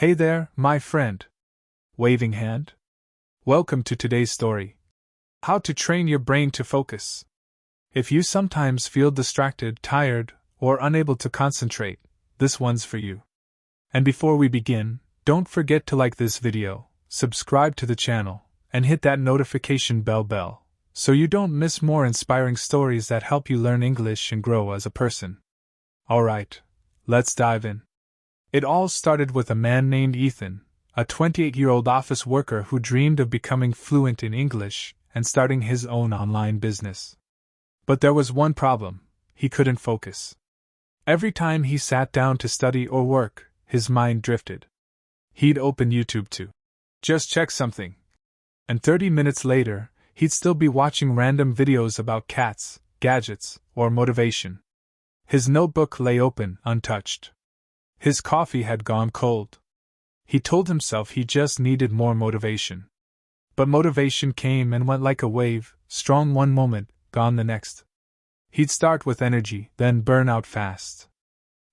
Hey there, my friend. Waving hand. Welcome to today's story. How to train your brain to focus. If you sometimes feel distracted, tired, or unable to concentrate, this one's for you. And before we begin, don't forget to like this video, subscribe to the channel, and hit that notification bell so you don't miss more inspiring stories that help you learn English and grow as a person. Alright, let's dive in. It all started with a man named Ethan, a 28-year-old office worker who dreamed of becoming fluent in English and starting his own online business. But there was one problem: he couldn't focus. Every time he sat down to study or work, his mind drifted. He'd open YouTube to just check something, and 30 minutes later, he'd still be watching random videos about cats, gadgets, or motivation. His notebook lay open, untouched. His coffee had gone cold. He told himself he just needed more motivation. But motivation came and went like a wave, strong one moment, gone the next. He'd start with energy, then burn out fast.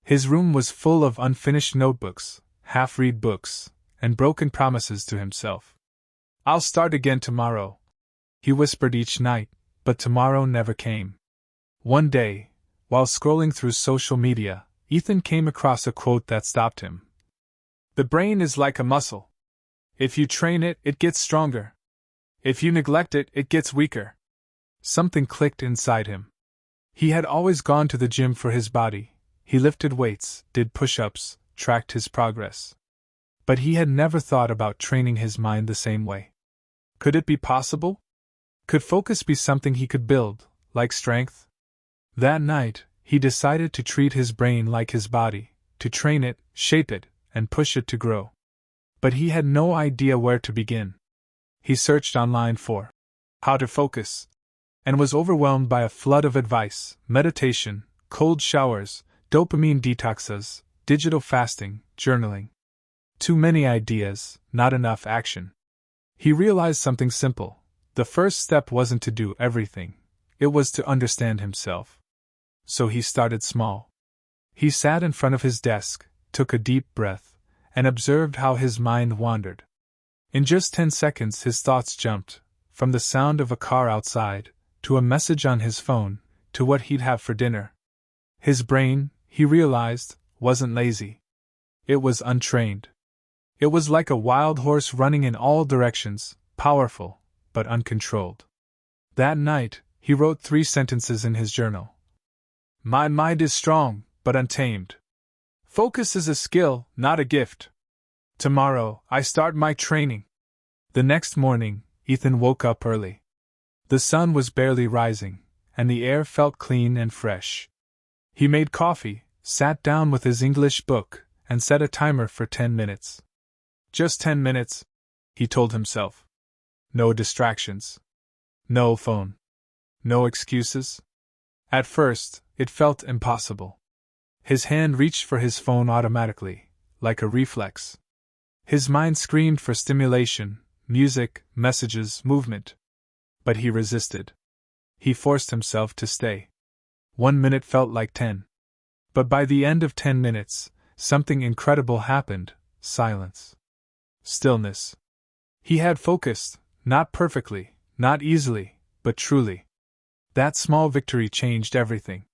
His room was full of unfinished notebooks, half-read books, and broken promises to himself. "I'll start again tomorrow," he whispered each night, but tomorrow never came. One day, while scrolling through social media, Ethan came across a quote that stopped him. "The brain is like a muscle. If you train it, it gets stronger. If you neglect it, it gets weaker." Something clicked inside him. He had always gone to the gym for his body. He lifted weights, did push-ups, tracked his progress. But he had never thought about training his mind the same way. Could it be possible? Could focus be something he could build, like strength? That night, he decided to treat his brain like his body, to train it, shape it, and push it to grow. But he had no idea where to begin. He searched online for how to focus, and was overwhelmed by a flood of advice: meditation, cold showers, dopamine detoxes, digital fasting, journaling. Too many ideas, not enough action. He realized something simple: the first step wasn't to do everything, it was to understand himself. So he started small. He sat in front of his desk, took a deep breath, and observed how his mind wandered. In just 10 seconds his thoughts jumped, from the sound of a car outside, to a message on his phone, to what he'd have for dinner. His brain, he realized, wasn't lazy. It was untrained. It was like a wild horse running in all directions, powerful, but uncontrolled. That night, he wrote 3 sentences in his journal. "My mind is strong, but untamed. Focus is a skill, not a gift. Tomorrow, I start my training." The next morning, Ethan woke up early. The sun was barely rising, and the air felt clean and fresh. He made coffee, sat down with his English book, and set a timer for 10 minutes. Just 10 minutes, he told himself. No distractions. No phone. No excuses. At first, it felt impossible. His hand reached for his phone automatically, like a reflex. His mind screamed for stimulation, music, messages, movement. But he resisted. He forced himself to stay. 1 minute felt like 10. But by the end of 10 minutes, something incredible happened: silence. Stillness. He had focused, not perfectly, not easily, but truly. That small victory changed everything.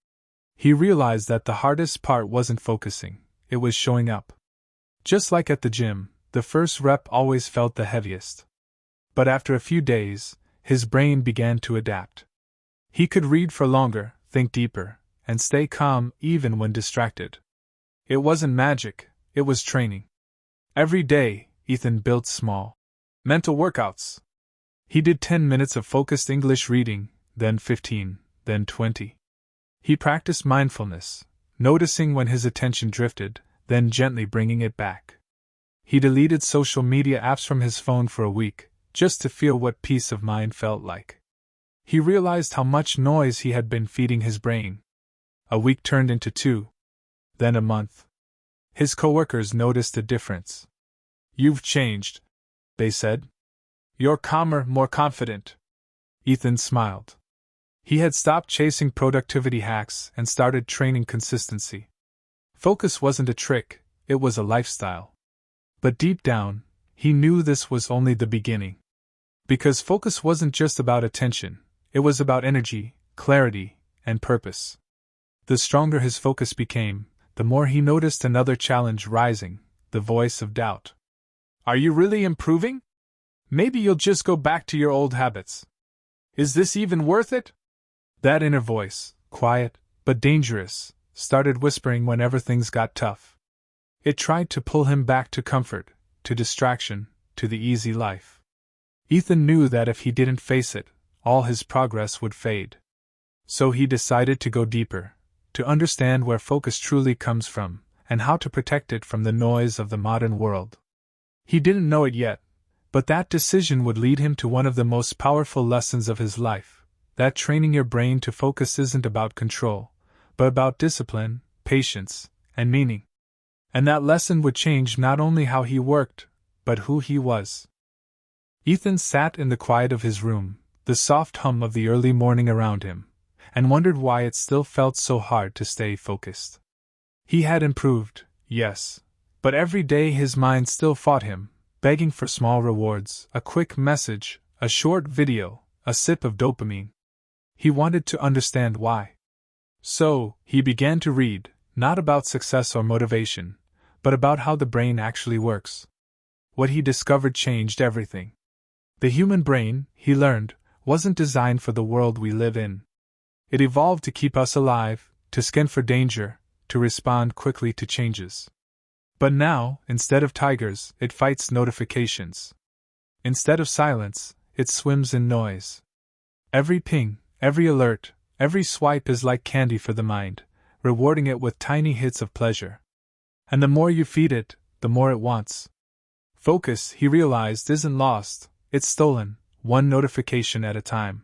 He realized that the hardest part wasn't focusing, it was showing up. Just like at the gym, the first rep always felt the heaviest. But after a few days, his brain began to adapt. He could read for longer, think deeper, and stay calm even when distracted. It wasn't magic, it was training. Every day, Ethan built small mental workouts. He did 10 minutes of focused English reading, then 15, then 20. He practiced mindfulness, noticing when his attention drifted, then gently bringing it back. He deleted social media apps from his phone for a week, just to feel what peace of mind felt like. He realized how much noise he had been feeding his brain. A week turned into 2, then a month. His coworkers noticed a difference. "You've changed," they said. "You're calmer, more confident." Ethan smiled. He had stopped chasing productivity hacks and started training consistency. Focus wasn't a trick, it was a lifestyle. But deep down, he knew this was only the beginning. Because focus wasn't just about attention, it was about energy, clarity, and purpose. The stronger his focus became, the more he noticed another challenge rising, the voice of doubt. Are you really improving? Maybe you'll just go back to your old habits. Is this even worth it? That inner voice, quiet, but dangerous, started whispering whenever things got tough. It tried to pull him back to comfort, to distraction, to the easy life. Ethan knew that if he didn't face it, all his progress would fade. So he decided to go deeper, to understand where focus truly comes from, and how to protect it from the noise of the modern world. He didn't know it yet, but that decision would lead him to one of the most powerful lessons of his life, that training your brain to focus isn't about control, but about discipline, patience, and meaning. And that lesson would change not only how he worked, but who he was. Ethan sat in the quiet of his room, the soft hum of the early morning around him, and wondered why it still felt so hard to stay focused. He had improved, yes, but every day his mind still fought him, begging for small rewards, a quick message, a short video, a sip of dopamine. He wanted to understand why. So, he began to read, not about success or motivation, but about how the brain actually works. What he discovered changed everything. The human brain, he learned, wasn't designed for the world we live in. It evolved to keep us alive, to scan for danger, to respond quickly to changes. But now, instead of tigers, it fights notifications. Instead of silence, it swims in noise. Every ping, every alert, every swipe is like candy for the mind, rewarding it with tiny hits of pleasure. And the more you feed it, the more it wants. Focus, he realized, isn't lost, it's stolen, one notification at a time.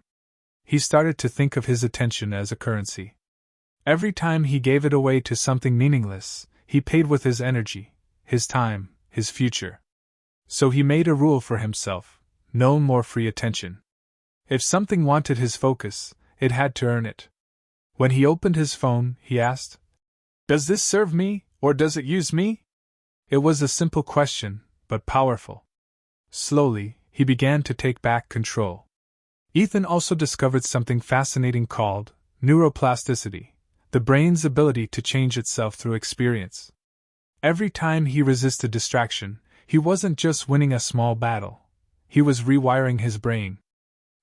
He started to think of his attention as a currency. Every time he gave it away to something meaningless, he paid with his energy, his time, his future. So he made a rule for himself: no more free attention. If something wanted his focus, it had to earn it. When he opened his phone, he asked, "Does this serve me, or does it use me?" It was a simple question, but powerful. Slowly, he began to take back control. Ethan also discovered something fascinating called neuroplasticity, the brain's ability to change itself through experience. Every time he resisted distraction, he wasn't just winning a small battle, he was rewiring his brain.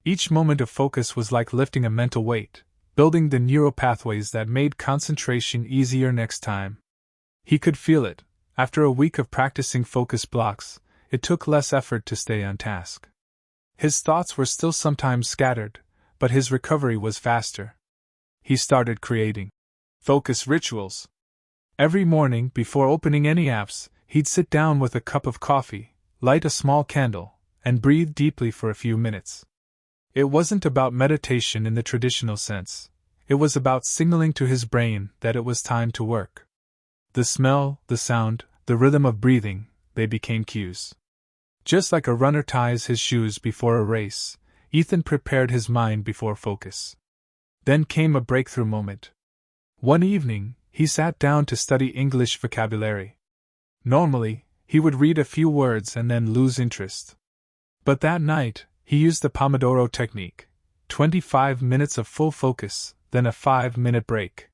Each moment of focus was like lifting a mental weight, building the neural pathways that made concentration easier next time. He could feel it. After a week of practicing focus blocks, it took less effort to stay on task. His thoughts were still sometimes scattered, but his recovery was faster. He started creating focus rituals. Every morning, before opening any apps, he'd sit down with a cup of coffee, light a small candle, and breathe deeply for a few minutes. It wasn't about meditation in the traditional sense. It was about signaling to his brain that it was time to work. The smell, the sound, the rhythm of breathing, they became cues. Just like a runner ties his shoes before a race, Ethan prepared his mind before focus. Then came a breakthrough moment. One evening, he sat down to study English vocabulary. Normally, he would read a few words and then lose interest. But that night, he used the Pomodoro technique: 25 minutes of full focus, then a 5-minute break.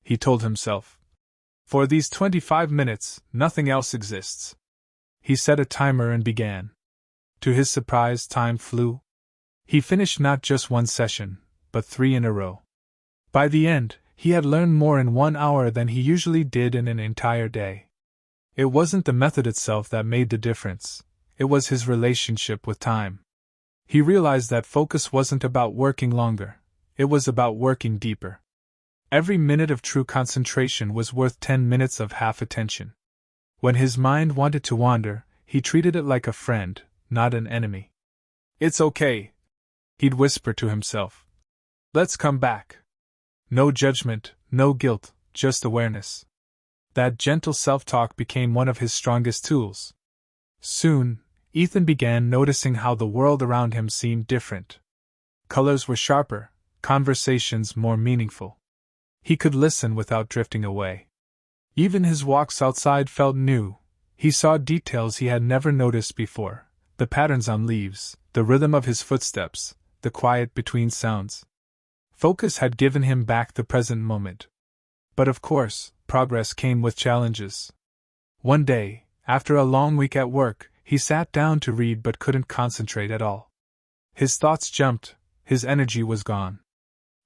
He told himself, "For these 25 minutes, nothing else exists." He set a timer and began. To his surprise, time flew. He finished not just one session, but 3 in a row. By the end, he had learned more in 1 hour than he usually did in an entire day. It wasn't the method itself that made the difference, it was his relationship with time. He realized that focus wasn't about working longer, it was about working deeper. Every minute of true concentration was worth 10 minutes of half attention. When his mind wanted to wander, he treated it like a friend, not an enemy. "It's okay," he'd whisper to himself. "Let's come back." No judgment, no guilt, just awareness. That gentle self-talk became one of his strongest tools. Soon, Ethan began noticing how the world around him seemed different. Colors were sharper, conversations more meaningful. He could listen without drifting away. Even his walks outside felt new. He saw details he had never noticed before: the patterns on leaves, the rhythm of his footsteps, the quiet between sounds. Focus had given him back the present moment. But of course, progress came with challenges. One day, after a long week at work, he sat down to read but couldn't concentrate at all. His thoughts jumped, his energy was gone.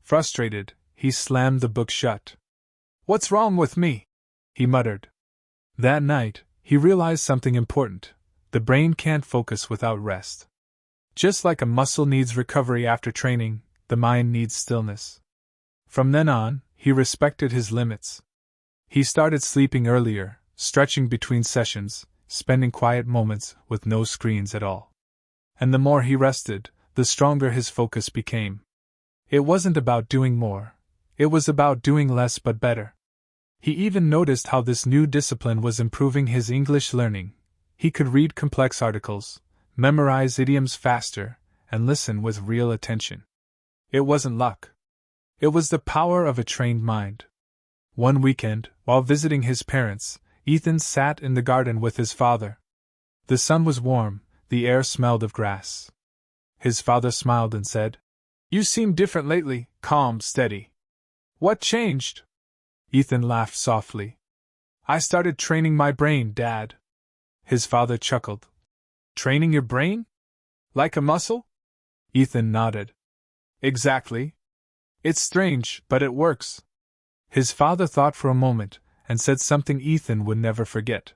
Frustrated, he slammed the book shut. "What's wrong with me?" he muttered. That night, he realized something important: the brain can't focus without rest. Just like a muscle needs recovery after training, the mind needs stillness. From then on, he respected his limits. He started sleeping earlier, stretching between sessions, spending quiet moments with no screens at all. And the more he rested, the stronger his focus became. It wasn't about doing more. It was about doing less but better. He even noticed how this new discipline was improving his English learning. He could read complex articles, memorize idioms faster, and listen with real attention. It wasn't luck. It was the power of a trained mind. One weekend, while visiting his parents, Ethan sat in the garden with his father. The sun was warm, the air smelled of grass. His father smiled and said, "You seem different lately, calm, steady. What changed?" Ethan laughed softly. "I started training my brain, Dad." His father chuckled. "Training your brain? Like a muscle?" Ethan nodded. "Exactly. It's strange, but it works." His father thought for a moment, and said something Ethan would never forget.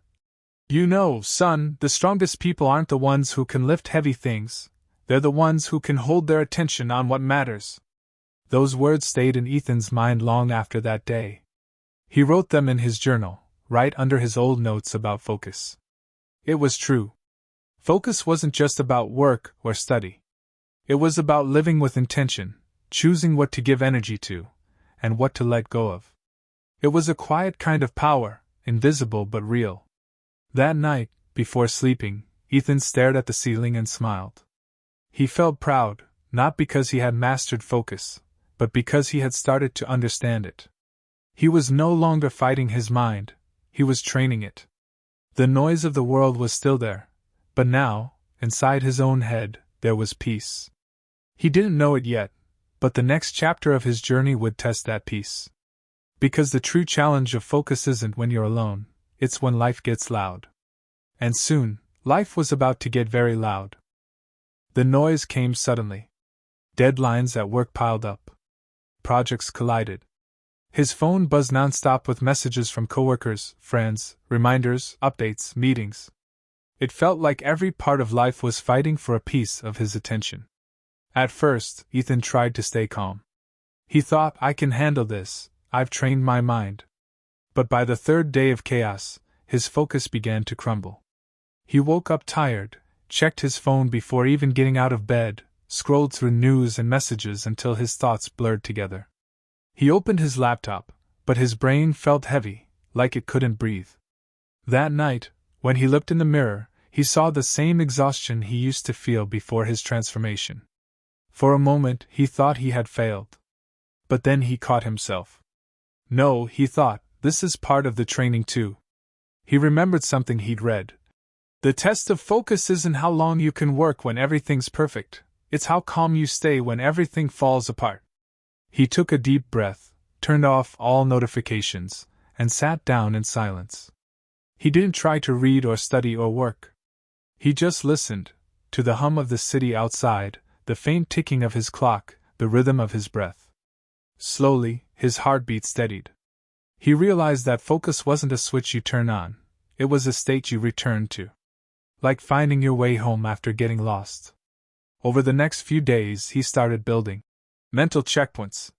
"You know, son, the strongest people aren't the ones who can lift heavy things, they're the ones who can hold their attention on what matters." Those words stayed in Ethan's mind long after that day. He wrote them in his journal, right under his old notes about focus. It was true. Focus wasn't just about work or study. It was about living with intention, choosing what to give energy to, and what to let go of. It was a quiet kind of power, invisible but real. That night, before sleeping, Ethan stared at the ceiling and smiled. He felt proud, not because he had mastered focus, but because he had started to understand it. He was no longer fighting his mind, he was training it. The noise of the world was still there, but now, inside his own head, there was peace. He didn't know it yet, but the next chapter of his journey would test that peace. Because the true challenge of focus isn't when you're alone, it's when life gets loud. And soon, life was about to get very loud. The noise came suddenly. Deadlines at work piled up. Projects collided. His phone buzzed nonstop with messages from coworkers, friends, reminders, updates, meetings. It felt like every part of life was fighting for a piece of his attention. At first, Ethan tried to stay calm. He thought, "I can handle this, I've trained my mind." But by the third day of chaos, his focus began to crumble. He woke up tired, checked his phone before even getting out of bed, scrolled through news and messages until his thoughts blurred together. He opened his laptop, but his brain felt heavy, like it couldn't breathe. That night, when he looked in the mirror, he saw the same exhaustion he used to feel before his transformation. For a moment, he thought he had failed. But then he caught himself. No, he thought, this is part of the training too. He remembered something he'd read. The test of focus isn't how long you can work when everything's perfect, it's how calm you stay when everything falls apart. He took a deep breath, turned off all notifications, and sat down in silence. He didn't try to read or study or work. He just listened, to the hum of the city outside, the faint ticking of his clock, the rhythm of his breath. Slowly, his heartbeat steadied. He realized that focus wasn't a switch you turn on, it was a state you return to. Like finding your way home after getting lost. Over the next few days, he started building mental checkpoints.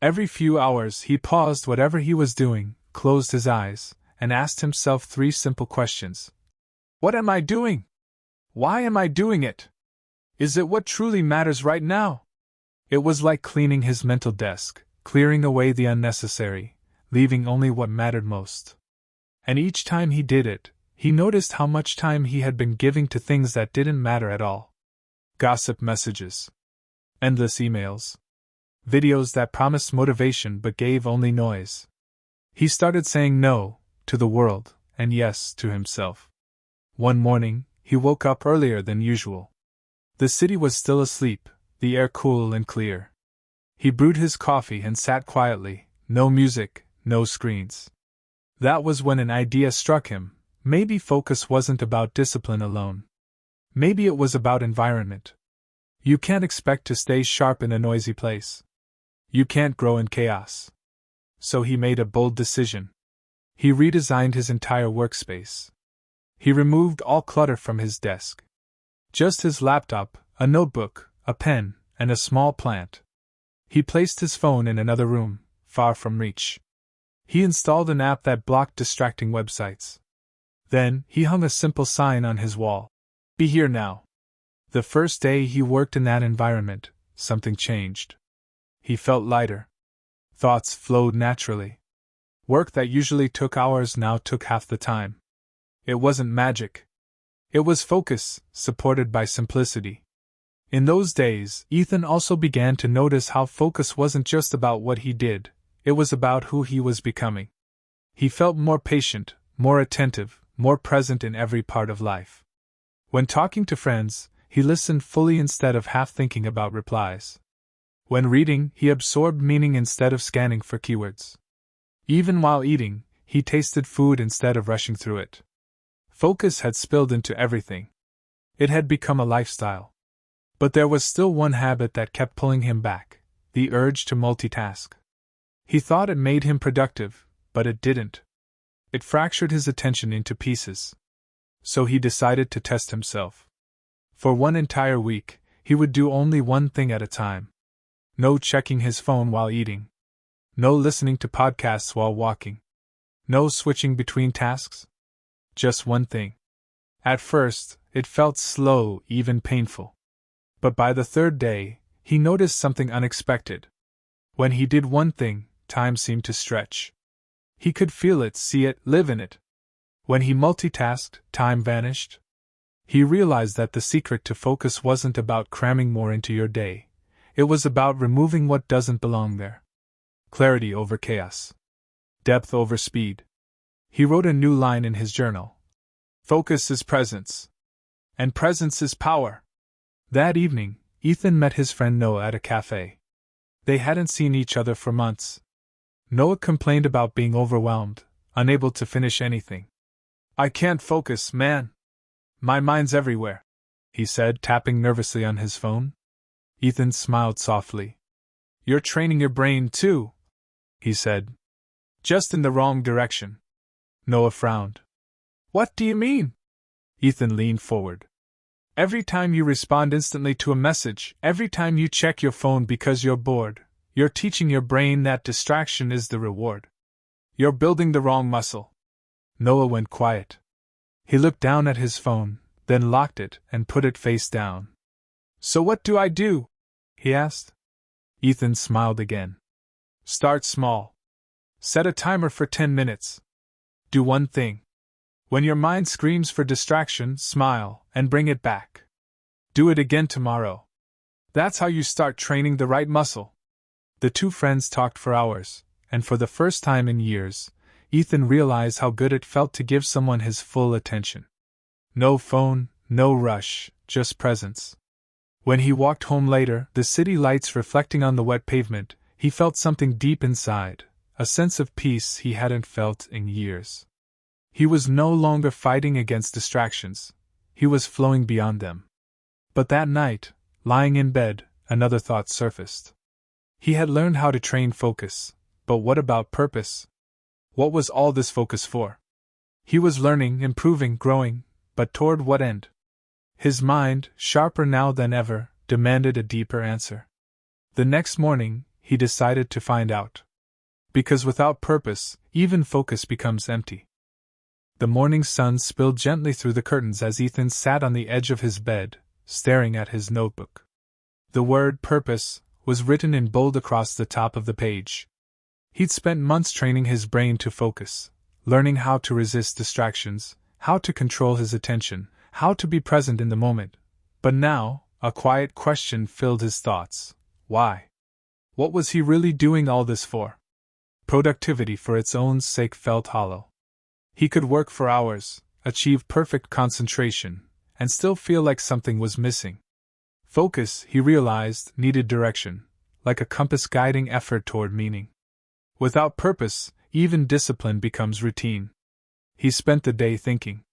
Every few hours, he paused whatever he was doing, closed his eyes, and asked himself 3 simple questions. What am I doing? Why am I doing it? Is it what truly matters right now? It was like cleaning his mental desk, clearing away the unnecessary, leaving only what mattered most. And each time he did it, he noticed how much time he had been giving to things that didn't matter at all. Gossip messages. Endless emails. Videos that promised motivation but gave only noise. He started saying no to the world, and yes to himself. One morning, he woke up earlier than usual. The city was still asleep, the air cool and clear. He brewed his coffee and sat quietly, no music, no screens. That was when an idea struck him. Maybe focus wasn't about discipline alone. Maybe it was about environment. You can't expect to stay sharp in a noisy place. You can't grow in chaos. So he made a bold decision. He redesigned his entire workspace. He removed all clutter from his desk. Just his laptop, a notebook, a pen, and a small plant. He placed his phone in another room, far from reach. He installed an app that blocked distracting websites. Then, he hung a simple sign on his wall. Be here now. The first day he worked in that environment, something changed. He felt lighter. Thoughts flowed naturally. Work that usually took hours now took half the time. It wasn't magic. It was focus, supported by simplicity. In those days, Ethan also began to notice how focus wasn't just about what he did, it was about who he was becoming. He felt more patient, more attentive, more present in every part of life. When talking to friends, he listened fully instead of half thinking about replies. When reading, he absorbed meaning instead of scanning for keywords. Even while eating, he tasted food instead of rushing through it. Focus had spilled into everything. It had become a lifestyle. But there was still one habit that kept pulling him back, the urge to multitask. He thought it made him productive, but it didn't. It fractured his attention into pieces. So he decided to test himself. For one entire week, he would do only one thing at a time. No checking his phone while eating. No listening to podcasts while walking. No switching between tasks. Just one thing. At first, it felt slow, even painful. But by the third day, he noticed something unexpected. When he did one thing, time seemed to stretch. He could feel it, see it, live in it. When he multitasked, time vanished. He realized that the secret to focus wasn't about cramming more into your day. It was about removing what doesn't belong there. Clarity over chaos. Depth over speed. He wrote a new line in his journal. Focus is presence. And presence is power. That evening, Ethan met his friend Noah at a cafe. They hadn't seen each other for months. Noah complained about being overwhelmed, unable to finish anything. I can't focus, man. My mind's everywhere, he said, tapping nervously on his phone. Ethan smiled softly. You're training your brain too, he said. Just in the wrong direction. Noah frowned. What do you mean? Ethan leaned forward. Every time you respond instantly to a message, every time you check your phone because you're bored, you're teaching your brain that distraction is the reward. You're building the wrong muscle. Noah went quiet. He looked down at his phone, then locked it and put it face down. So what do I do? He asked. Ethan smiled again. Start small. Set a timer for 10 minutes. Do one thing. When your mind screams for distraction, smile and bring it back. Do it again tomorrow. That's how you start training the right muscle. The two friends talked for hours, and for the first time in years, Ethan realized how good it felt to give someone his full attention. No phone, no rush, just presence. When he walked home later, the city lights reflecting on the wet pavement, he felt something deep inside, a sense of peace he hadn't felt in years. He was no longer fighting against distractions, he was flowing beyond them. But that night, lying in bed, another thought surfaced. He had learned how to train focus, but what about purpose? What was all this focus for? He was learning, improving, growing, but toward what end? His mind, sharper now than ever, demanded a deeper answer. The next morning, he decided to find out. Because without purpose, even focus becomes empty. The morning sun spilled gently through the curtains as Ethan sat on the edge of his bed, staring at his notebook. The word purpose was written in bold across the top of the page. He'd spent months training his brain to focus, learning how to resist distractions, how to control his attention, how to be present in the moment. But now, a quiet question filled his thoughts. Why? What was he really doing all this for? Productivity for its own sake felt hollow. He could work for hours, achieve perfect concentration, and still feel like something was missing. Focus, he realized, needed direction, like a compass guiding effort toward meaning. Without purpose, even discipline becomes routine. He spent the day thinking.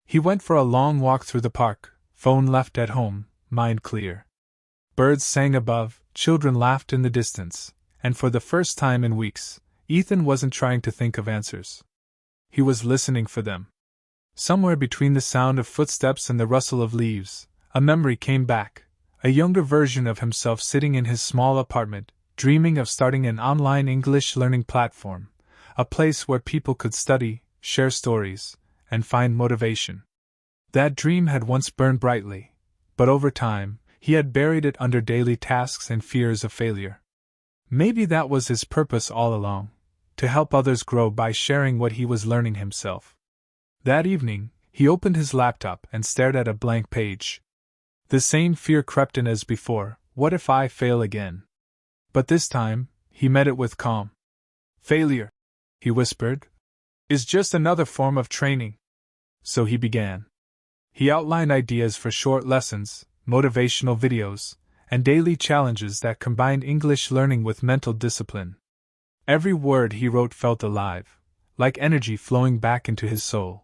He went for a long walk through the park, phone left at home, mind clear. Birds sang above, children laughed in the distance, and for the first time in weeks, Ethan wasn't trying to think of answers. He was listening for them. Somewhere between the sound of footsteps and the rustle of leaves, a memory came back, a younger version of himself sitting in his small apartment, dreaming of starting an online English learning platform, a place where people could study, share stories, and find motivation. That dream had once burned brightly, but over time, he had buried it under daily tasks and fears of failure. Maybe that was his purpose all along, to help others grow by sharing what he was learning himself. That evening, he opened his laptop and stared at a blank page. The same fear crept in as before, what if I fail again? But this time, he met it with calm. Failure, he whispered, is just another form of training. So he began. He outlined ideas for short lessons, motivational videos, and daily challenges that combined English learning with mental discipline. Every word he wrote felt alive, like energy flowing back into his soul.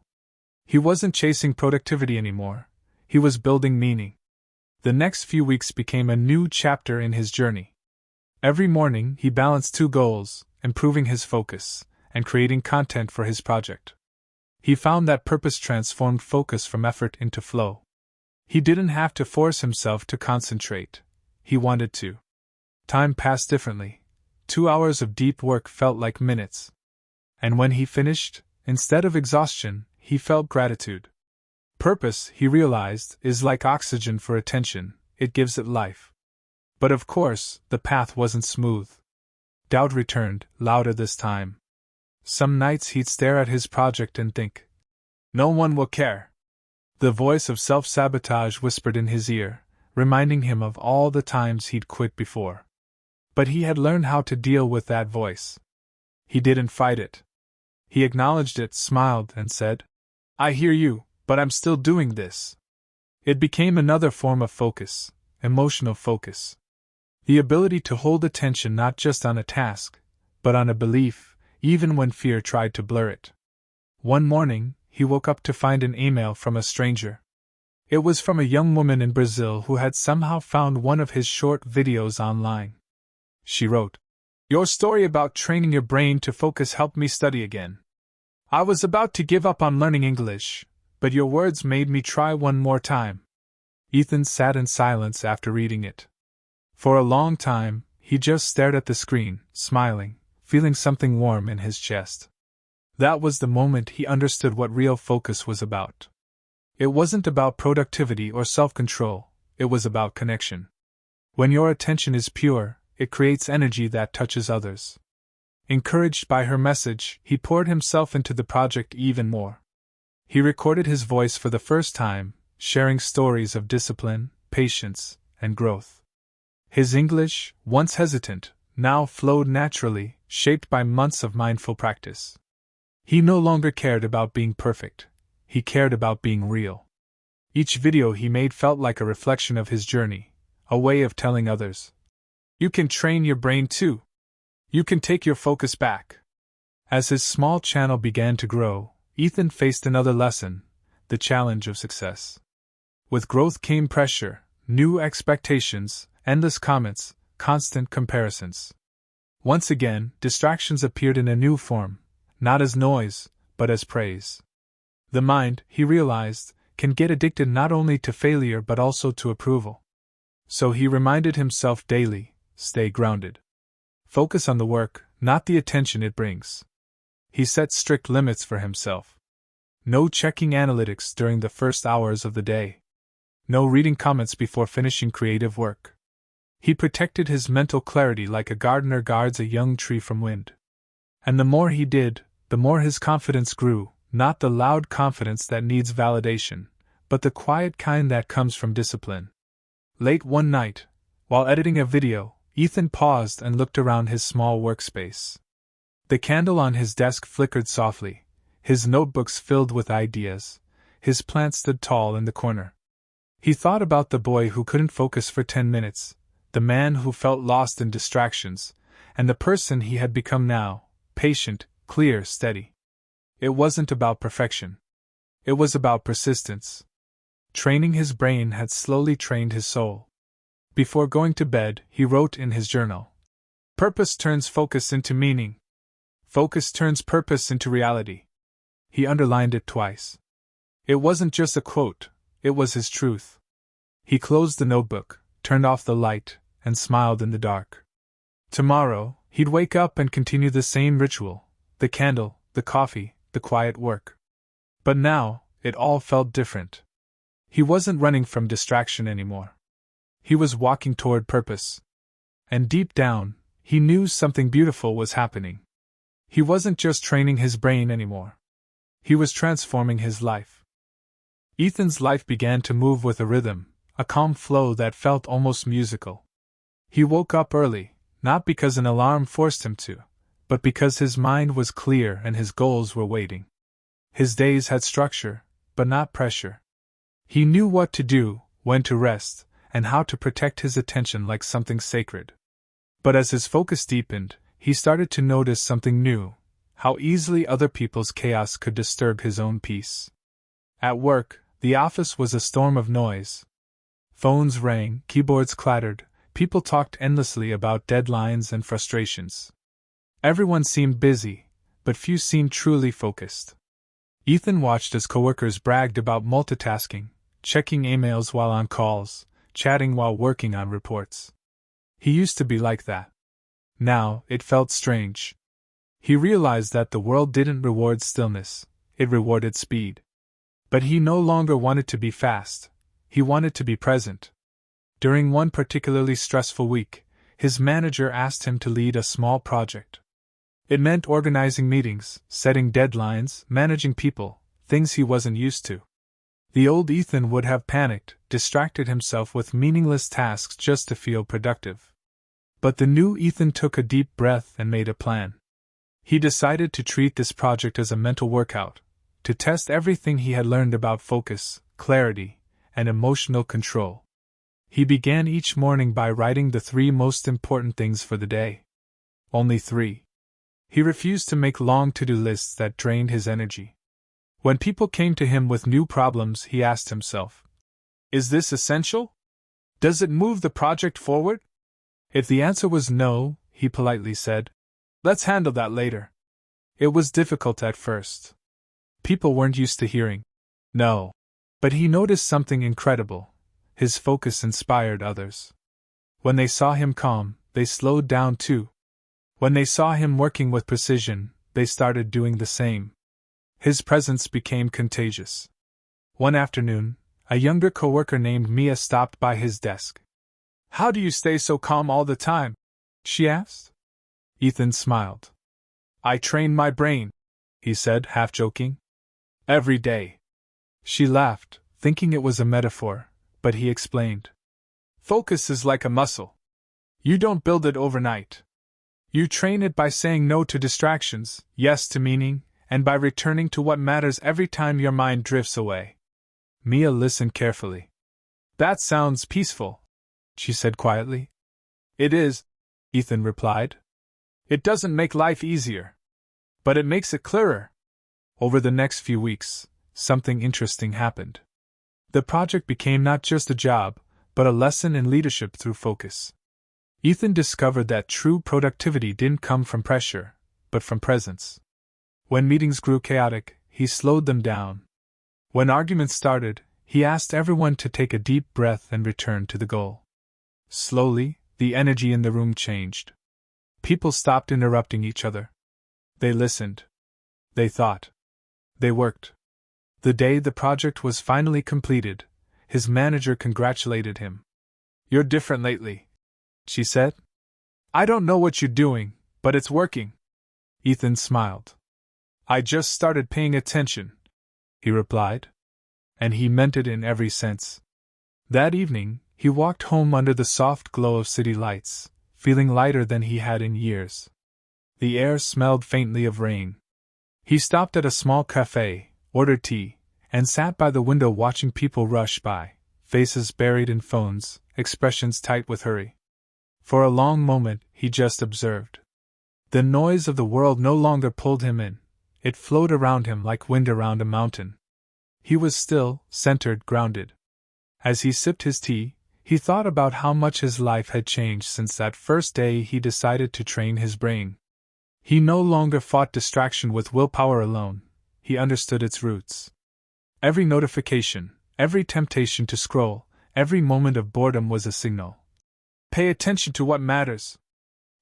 He wasn't chasing productivity anymore, he was building meaning. The next few weeks became a new chapter in his journey. Every morning he balanced two goals, improving his focus, and creating content for his project. He found that purpose transformed focus from effort into flow. He didn't have to force himself to concentrate. He wanted to. Time passed differently. 2 hours of deep work felt like minutes. And when he finished, instead of exhaustion, he felt gratitude. Purpose, he realized, is like oxygen for attention, it gives it life. But of course, the path wasn't smooth. Doubt returned, louder this time. Some nights he'd stare at his project and think, no one will care. The voice of self-sabotage whispered in his ear, reminding him of all the times he'd quit before. But he had learned how to deal with that voice. He didn't fight it. He acknowledged it, smiled, and said, I hear you, but I'm still doing this. It became another form of focus, emotional focus. The ability to hold attention not just on a task, but on a belief, even when fear tried to blur it. One morning, he woke up to find an email from a stranger. It was from a young woman in Brazil who had somehow found one of his short videos online. She wrote, Your story about training your brain to focus helped me study again. I was about to give up on learning English, but your words made me try one more time. Ethan sat in silence after reading it. For a long time, he just stared at the screen, smiling, feeling something warm in his chest. That was the moment he understood what real focus was about. It wasn't about productivity or self-control, it was about connection. When your attention is pure, it creates energy that touches others. Encouraged by her message, he poured himself into the project even more. He recorded his voice for the first time, sharing stories of discipline, patience, and growth. His English, once hesitant, now flowed naturally, shaped by months of mindful practice. He no longer cared about being perfect. He cared about being real. Each video he made felt like a reflection of his journey, a way of telling others, you can train your brain too. You can take your focus back. As his small channel began to grow, Ethan faced another lesson, the challenge of success. With growth came pressure, new expectations, endless comments, constant comparisons. Once again, distractions appeared in a new form, not as noise, but as praise. The mind, he realized, can get addicted not only to failure but also to approval. So he reminded himself daily, stay grounded. Focus on the work, not the attention it brings. He set strict limits for himself. No checking analytics during the first hours of the day. No reading comments before finishing creative work. He protected his mental clarity like a gardener guards a young tree from wind. And the more he did, the more his confidence grew, not the loud confidence that needs validation, but the quiet kind that comes from discipline. Late one night, while editing a video, Ethan paused and looked around his small workspace. The candle on his desk flickered softly, his notebooks filled with ideas, his plant stood tall in the corner. He thought about the boy who couldn't focus for 10 minutes, the man who felt lost in distractions, and the person he had become now, patient, clear, steady. It wasn't about perfection. It was about persistence. Training his brain had slowly trained his soul. Before going to bed, he wrote in his journal, "Purpose turns focus into meaning. Focus turns purpose into reality." He underlined it twice. It wasn't just a quote, it was his truth. He closed the notebook, turned off the light, and smiled in the dark. Tomorrow, he'd wake up and continue the same ritual: the candle, the coffee, the quiet work. But now, it all felt different. He wasn't running from distraction anymore. He was walking toward purpose. And deep down, he knew something beautiful was happening. He wasn't just training his brain anymore. He was transforming his life. Ethan's life began to move with a rhythm, a calm flow that felt almost musical. He woke up early, not because an alarm forced him to, but because his mind was clear and his goals were waiting. His days had structure, but not pressure. He knew what to do, when to rest, and how to protect his attention like something sacred. But as his focus deepened, he started to notice something new: how easily other people's chaos could disturb his own peace. At work, the office was a storm of noise. Phones rang, keyboards clattered, people talked endlessly about deadlines and frustrations. Everyone seemed busy, but few seemed truly focused. Ethan watched as coworkers bragged about multitasking, checking emails while on calls, chatting while working on reports. He used to be like that. Now, it felt strange. He realized that the world didn't reward stillness, it rewarded speed. But he no longer wanted to be fast, he wanted to be present. During one particularly stressful week, his manager asked him to lead a small project. It meant organizing meetings, setting deadlines, managing people, things he wasn't used to. The old Ethan would have panicked, distracted himself with meaningless tasks just to feel productive. But the new Ethan took a deep breath and made a plan. He decided to treat this project as a mental workout, to test everything he had learned about focus, clarity, and emotional control. He began each morning by writing the 3 most important things for the day. Only 3. He refused to make long to-do lists that drained his energy. When people came to him with new problems, he asked himself, "Is this essential? Does it move the project forward?" If the answer was no, he politely said, "Let's handle that later." It was difficult at first. People weren't used to hearing no. But he noticed something incredible. His focus inspired others. When they saw him calm, they slowed down too. When they saw him working with precision, they started doing the same. His presence became contagious. One afternoon, a younger coworker named Mia stopped by his desk. "How do you stay so calm all the time?" she asked. Ethan smiled. "I train my brain," he said, half joking. "Every day." She laughed, thinking it was a metaphor, but he explained. "Focus is like a muscle. You don't build it overnight. You train it by saying no to distractions, yes to meaning, and by returning to what matters every time your mind drifts away." Mia listened carefully. "That sounds peaceful," she said quietly. "It is," Ethan replied. "It doesn't make life easier, but it makes it clearer." Over the next few weeks, something interesting happened. The project became not just a job, but a lesson in leadership through focus. Ethan discovered that true productivity didn't come from pressure, but from presence. When meetings grew chaotic, he slowed them down. When arguments started, he asked everyone to take a deep breath and return to the goal. Slowly, the energy in the room changed. People stopped interrupting each other. They listened. They thought. They worked. The day the project was finally completed, his manager congratulated him. "You're different lately," she said. "I don't know what you're doing, but it's working." Ethan smiled. "I just started paying attention," he replied. And he meant it in every sense. That evening, he walked home under the soft glow of city lights, feeling lighter than he had in years. The air smelled faintly of rain. He stopped at a small cafe, ordered tea, and sat by the window watching people rush by, faces buried in phones, expressions tight with hurry. For a long moment, he just observed. The noise of the world no longer pulled him in, it flowed around him like wind around a mountain. He was still, centered, grounded. As he sipped his tea, he thought about how much his life had changed since that first day he decided to train his brain. He no longer fought distraction with willpower alone, he understood its roots. Every notification, every temptation to scroll, every moment of boredom was a signal. Pay attention to what matters.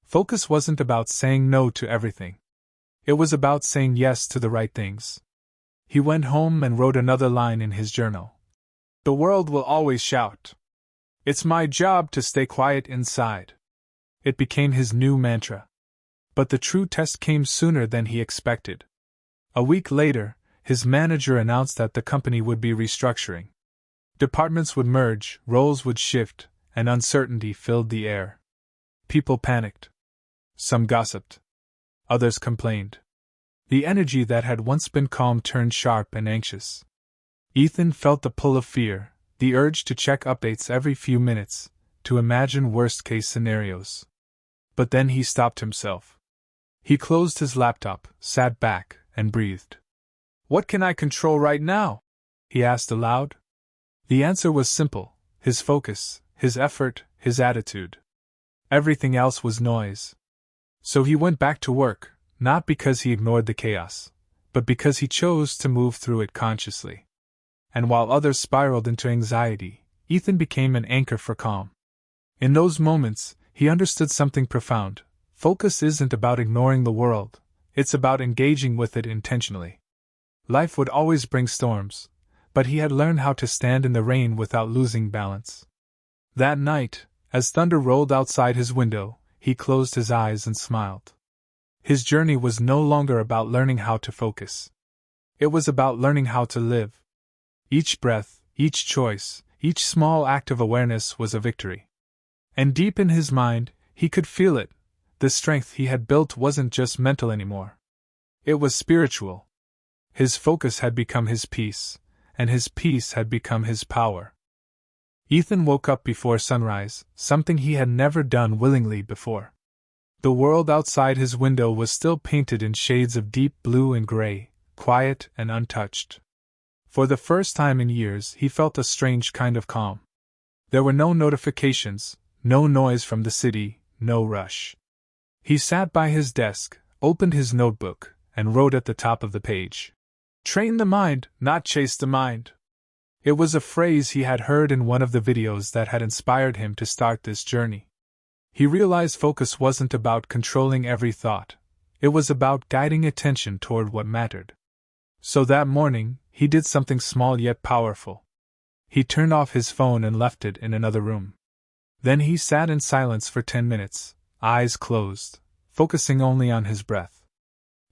Focus wasn't about saying no to everything. It was about saying yes to the right things. He went home and wrote another line in his journal. The world will always shout. It's my job to stay quiet inside. It became his new mantra. But the true test came sooner than he expected. A week later, his manager announced that the company would be restructuring. Departments would merge, roles would shift, and uncertainty filled the air. People panicked. Some gossiped. Others complained. The energy that had once been calm turned sharp and anxious. Ethan felt the pull of fear, the urge to check updates every few minutes, to imagine worst-case scenarios. But then he stopped himself. He closed his laptop, sat back, and breathed. What can I control right now? He asked aloud. The answer was simple: his focus, his effort, his attitude. Everything else was noise. So he went back to work, not because he ignored the chaos, but because he chose to move through it consciously. And while others spiraled into anxiety, Ethan became an anchor for calm. In those moments, he understood something profound. Focus isn't about ignoring the world, it's about engaging with it intentionally. Life would always bring storms, but he had learned how to stand in the rain without losing balance. That night, as thunder rolled outside his window, he closed his eyes and smiled. His journey was no longer about learning how to focus. It was about learning how to live. Each breath, each choice, each small act of awareness was a victory. And deep in his mind, he could feel it. The strength he had built wasn't just mental anymore. It was spiritual. His focus had become his peace, and his peace had become his power. Ethan woke up before sunrise, something he had never done willingly before. The world outside his window was still painted in shades of deep blue and gray, quiet and untouched. For the first time in years, he felt a strange kind of calm. There were no notifications, no noise from the city, no rush. He sat by his desk, opened his notebook, and wrote at the top of the page, "Train the mind, not chase the mind." It was a phrase he had heard in one of the videos that had inspired him to start this journey. He realized focus wasn't about controlling every thought, it was about guiding attention toward what mattered. So that morning, he did something small yet powerful. He turned off his phone and left it in another room. Then he sat in silence for 10 minutes, eyes closed, focusing only on his breath.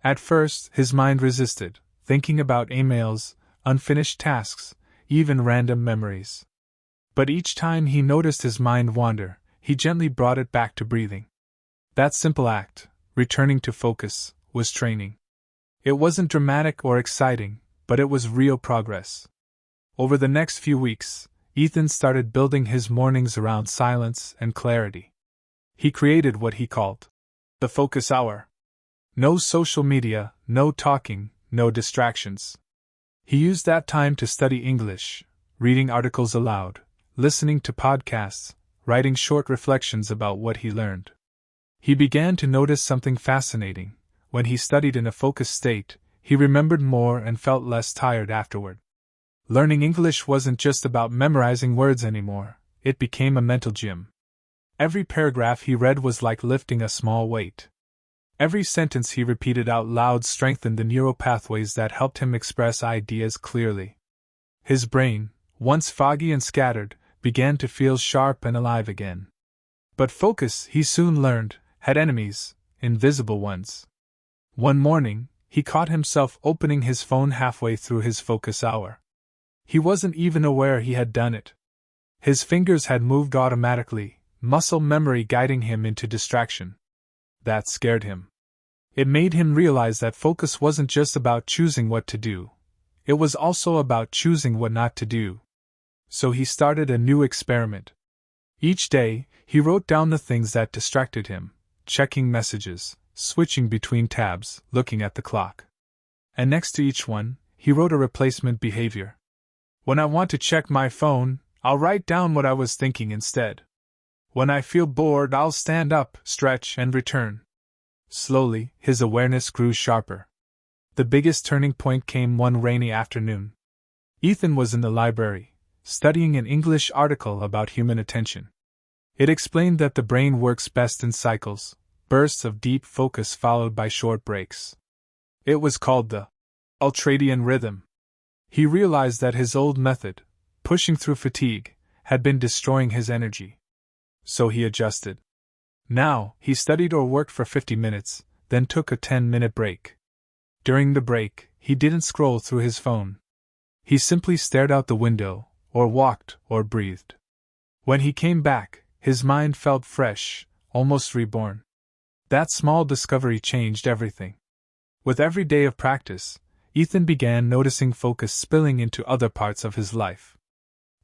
At first, his mind resisted, thinking about emails, unfinished tasks, even random memories. But each time he noticed his mind wander, he gently brought it back to breathing. That simple act, returning to focus, was training. It wasn't dramatic or exciting, but it was real progress. Over the next few weeks, Ethan started building his mornings around silence and clarity. He created what he called the focus hour. No social media, no talking, no distractions. He used that time to study English, reading articles aloud, listening to podcasts, writing short reflections about what he learned. He began to notice something fascinating. When he studied in a focused state, he remembered more and felt less tired afterward. Learning English wasn't just about memorizing words anymore, it became a mental gym. Every paragraph he read was like lifting a small weight. Every sentence he repeated out loud strengthened the neural pathways that helped him express ideas clearly. His brain, once foggy and scattered, began to feel sharp and alive again. But focus, he soon learned, had enemies, invisible ones. One morning, he caught himself opening his phone halfway through his focus hour. He wasn't even aware he had done it. His fingers had moved automatically, muscle memory guiding him into distraction. That scared him. It made him realize that focus wasn't just about choosing what to do, it was also about choosing what not to do. So he started a new experiment. Each day, he wrote down the things that distracted him, checking messages, switching between tabs, looking at the clock. And next to each one, he wrote a replacement behavior. When I want to check my phone, I'll write down what I was thinking instead. When I feel bored, I'll stand up, stretch, and return. Slowly, his awareness grew sharper. The biggest turning point came one rainy afternoon. Ethan was in the library, studying an English article about human attention. It explained that the brain works best in cycles, bursts of deep focus followed by short breaks. It was called the ultradian rhythm. He realized that his old method, pushing through fatigue, had been destroying his energy. So he adjusted. Now, he studied or worked for 50 minutes, then took a 10-minute break. During the break, he didn't scroll through his phone. He simply stared out the window, or walked, or breathed. When he came back, his mind felt fresh, almost reborn. That small discovery changed everything. With every day of practice, Ethan began noticing focus spilling into other parts of his life.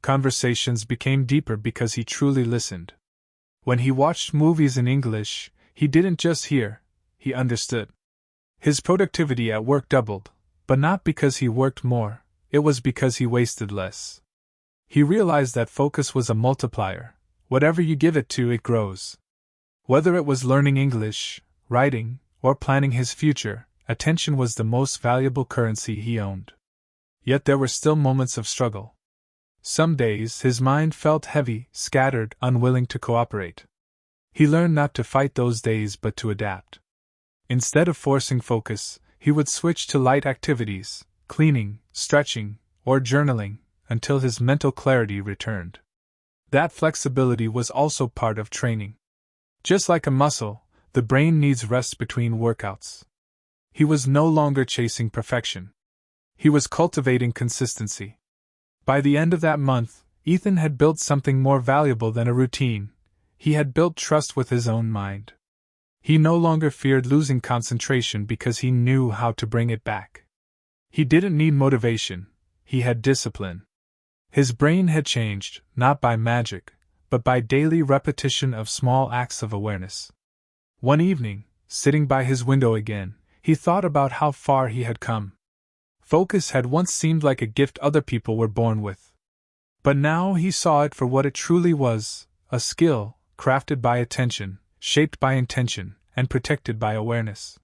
Conversations became deeper because he truly listened. When he watched movies in English, he didn't just hear, he understood. His productivity at work doubled, but not because he worked more, it was because he wasted less. He realized that focus was a multiplier. Whatever you give it to, it grows. Whether it was learning English, writing, or planning his future, attention was the most valuable currency he owned. Yet there were still moments of struggle. Some days his mind felt heavy, scattered, unwilling to cooperate. He learned not to fight those days but to adapt. Instead of forcing focus, he would switch to light activities, cleaning, stretching, or journaling, until his mental clarity returned. That flexibility was also part of training. Just like a muscle, the brain needs rest between workouts. He was no longer chasing perfection. He was cultivating consistency. By the end of that month, Ethan had built something more valuable than a routine. He had built trust with his own mind. He no longer feared losing concentration because he knew how to bring it back. He didn't need motivation, he had discipline. His brain had changed, not by magic, but by daily repetition of small acts of awareness. One evening, sitting by his window again, he thought about how far he had come. Focus had once seemed like a gift other people were born with. But now he saw it for what it truly was, a skill, crafted by attention, shaped by intention, and protected by awareness.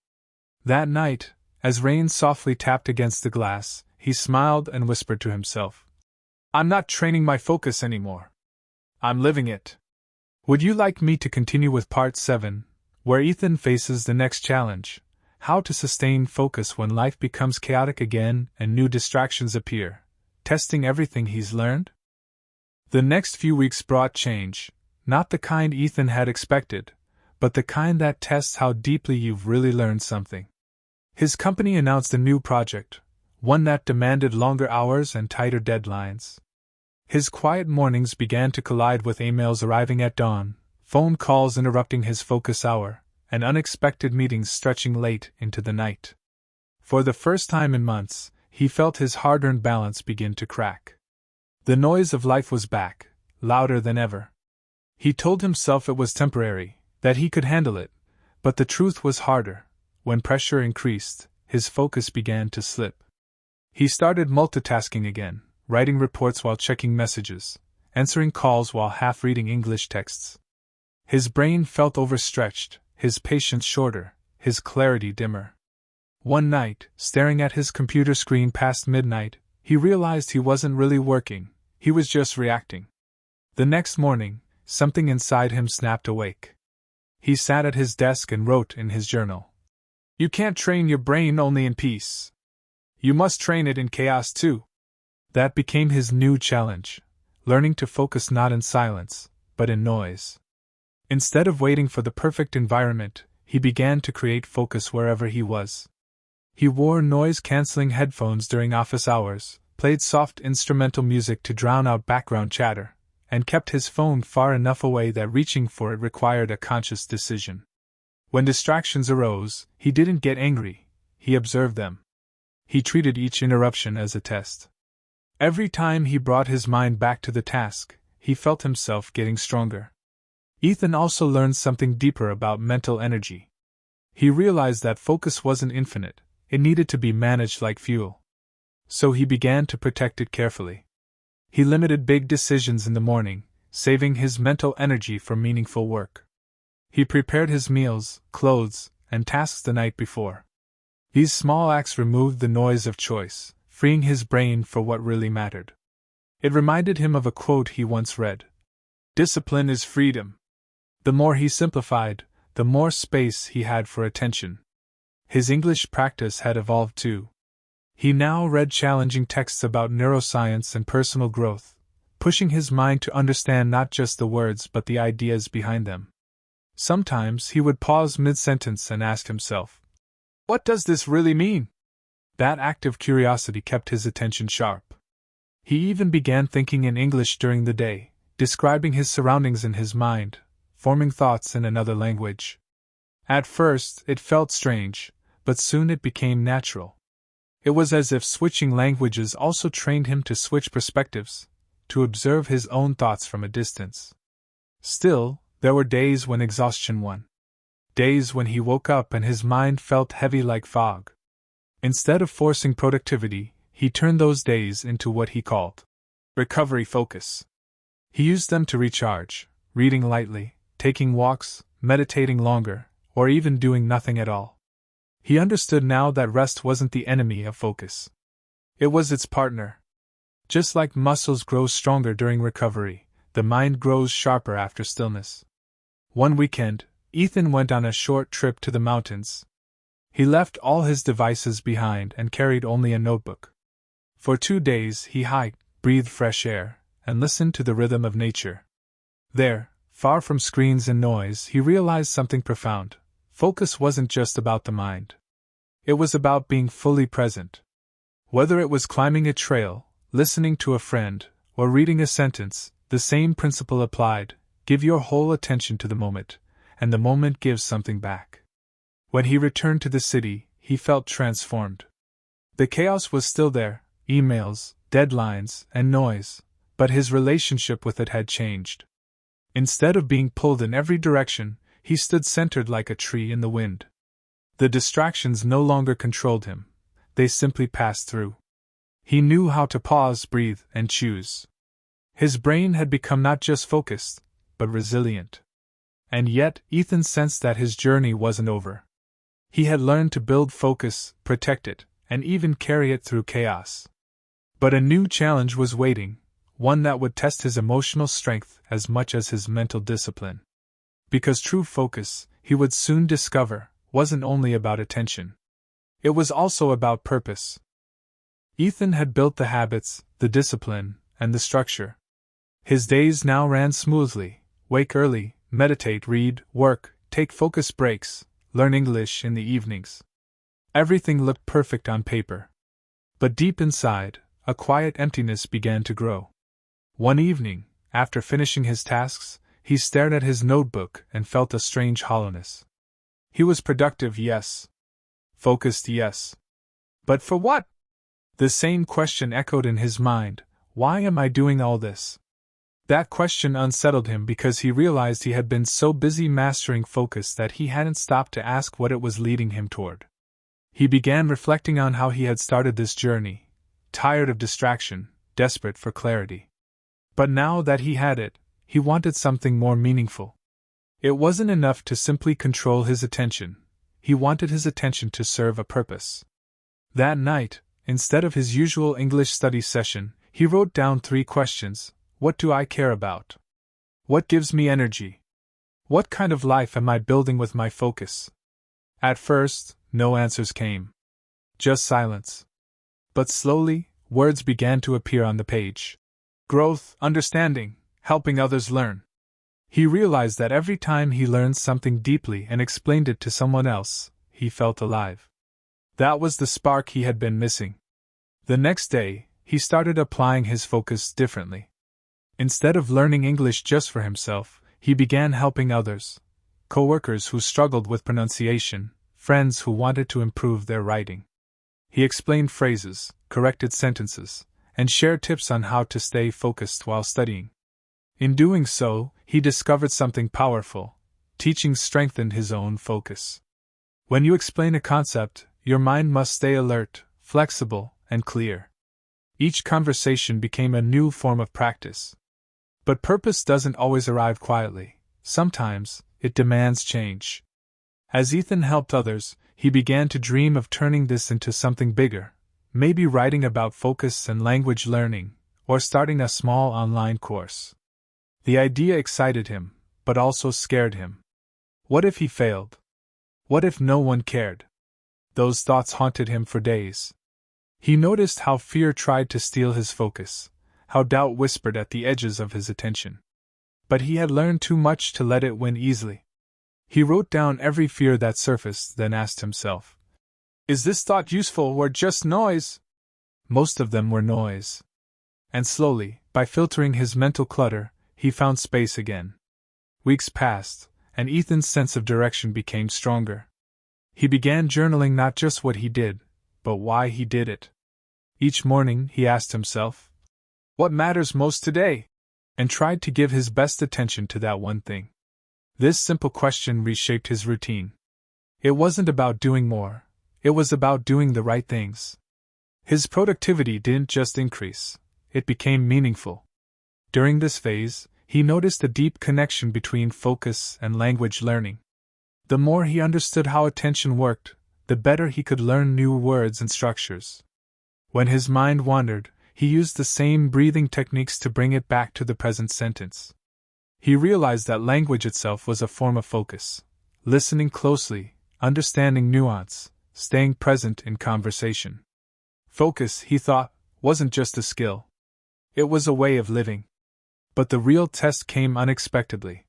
That night, as rain softly tapped against the glass, he smiled and whispered to himself, "I'm not training my focus anymore. I'm living it." Would you like me to continue with Part 7, where Ethan faces the next challenge? How to sustain focus when life becomes chaotic again and new distractions appear, testing everything he's learned? The next few weeks brought change, not the kind Ethan had expected, but the kind that tests how deeply you've really learned something. His company announced a new project, one that demanded longer hours and tighter deadlines. His quiet mornings began to collide with emails arriving at dawn, phone calls interrupting his focus hour, and unexpected meetings stretching late into the night. For the first time in months, he felt his hard-earned balance begin to crack. The noise of life was back, louder than ever. He told himself it was temporary, that he could handle it, but the truth was harder. When pressure increased, his focus began to slip. He started multitasking again, writing reports while checking messages, answering calls while half-reading English texts. His brain felt overstretched, his patience shorter, his clarity dimmer. One night, staring at his computer screen past midnight, he realized he wasn't really working, he was just reacting. The next morning, something inside him snapped awake. He sat at his desk and wrote in his journal, "You can't train your brain only in peace. You must train it in chaos too." That became his new challenge, learning to focus not in silence, but in noise. Instead of waiting for the perfect environment, he began to create focus wherever he was. He wore noise-canceling headphones during office hours, played soft instrumental music to drown out background chatter, and kept his phone far enough away that reaching for it required a conscious decision. When distractions arose, he didn't get angry, he observed them. He treated each interruption as a test. Every time he brought his mind back to the task, he felt himself getting stronger. Ethan also learned something deeper about mental energy. He realized that focus wasn't infinite, it needed to be managed like fuel. So he began to protect it carefully. He limited big decisions in the morning, saving his mental energy for meaningful work. He prepared his meals, clothes, and tasks the night before. These small acts removed the noise of choice, freeing his brain for what really mattered. It reminded him of a quote he once read: "Discipline is freedom." The more he simplified, the more space he had for attention. His English practice had evolved too. He now read challenging texts about neuroscience and personal growth, pushing his mind to understand not just the words but the ideas behind them. Sometimes he would pause mid-sentence and ask himself, "What does this really mean?" That active curiosity kept his attention sharp. He even began thinking in English during the day, describing his surroundings in his mind, forming thoughts in another language. At first, it felt strange, but soon it became natural. It was as if switching languages also trained him to switch perspectives, to observe his own thoughts from a distance. Still, there were days when exhaustion won. Days when he woke up and his mind felt heavy like fog. Instead of forcing productivity, he turned those days into what he called recovery focus. He used them to recharge, reading lightly, taking walks, meditating longer, or even doing nothing at all. He understood now that rest wasn't the enemy of focus. It was its partner. Just like muscles grow stronger during recovery, the mind grows sharper after stillness. One weekend, Ethan went on a short trip to the mountains. He left all his devices behind and carried only a notebook. For 2 days he hiked, breathed fresh air, and listened to the rhythm of nature. There, far from screens and noise, he realized something profound. Focus wasn't just about the mind. It was about being fully present. Whether it was climbing a trail, listening to a friend, or reading a sentence, the same principle applied: give your whole attention to the moment, and the moment gives something back. When he returned to the city, he felt transformed. The chaos was still there, emails, deadlines, and noise, but his relationship with it had changed. Instead of being pulled in every direction, he stood centered like a tree in the wind. The distractions no longer controlled him, they simply passed through. He knew how to pause, breathe, and choose. His brain had become not just focused, but resilient. And yet, Ethan sensed that his journey wasn't over. He had learned to build focus, protect it, and even carry it through chaos. But a new challenge was waiting, one that would test his emotional strength as much as his mental discipline. Because true focus, he would soon discover, wasn't only about attention. It was also about purpose. Ethan had built the habits, the discipline, and the structure. His days now ran smoothly: wake early, meditate, read, work, take focus breaks, learn English in the evenings. Everything looked perfect on paper. But deep inside, a quiet emptiness began to grow. One evening, after finishing his tasks, he stared at his notebook and felt a strange hollowness. He was productive, yes. Focused, yes. But for what? The same question echoed in his mind: why am I doing all this? That question unsettled him because he realized he had been so busy mastering focus that he hadn't stopped to ask what it was leading him toward. He began reflecting on how he had started this journey, tired of distraction, desperate for clarity. But now that he had it, he wanted something more meaningful. It wasn't enough to simply control his attention. He wanted his attention to serve a purpose. That night, instead of his usual English study session, he wrote down 3 questions. What do I care about? What gives me energy? What kind of life am I building with my focus? At first, no answers came. Just silence. But slowly, words began to appear on the page. Growth, understanding, helping others learn. He realized that every time he learned something deeply and explained it to someone else, he felt alive. That was the spark he had been missing. The next day, he started applying his focus differently. Instead of learning English just for himself, he began helping others. coworkers who struggled with pronunciation, friends who wanted to improve their writing. He explained phrases, corrected sentences, and shared tips on how to stay focused while studying. In doing so, he discovered something powerful. Teaching strengthened his own focus. When you explain a concept, your mind must stay alert, flexible, and clear. Each conversation became a new form of practice. But purpose doesn't always arrive quietly. Sometimes, it demands change. As Ethan helped others, he began to dream of turning this into something bigger, maybe writing about focus and language learning, or starting a small online course. The idea excited him, but also scared him. What if he failed? What if no one cared? Those thoughts haunted him for days. He noticed how fear tried to steal his focus, how doubt whispered at the edges of his attention. But he had learned too much to let it win easily. He wrote down every fear that surfaced, then asked himself, "Is this thought useful or just noise?" Most of them were noise. And slowly, by filtering his mental clutter, he found space again. Weeks passed, and Ethan's sense of direction became stronger. He began journaling not just what he did, but why he did it. Each morning he asked himself, "What matters most today?" and tried to give his best attention to that one thing. This simple question reshaped his routine. It wasn't about doing more, it was about doing the right things. His productivity didn't just increase, it became meaningful. During this phase, he noticed a deep connection between focus and language learning. The more he understood how attention worked, the better he could learn new words and structures. When his mind wandered, he used the same breathing techniques to bring it back to the present sentence. He realized that language itself was a form of focus. Listening closely, understanding nuance, staying present in conversation. Focus, he thought, wasn't just a skill. It was a way of living. But the real test came unexpectedly.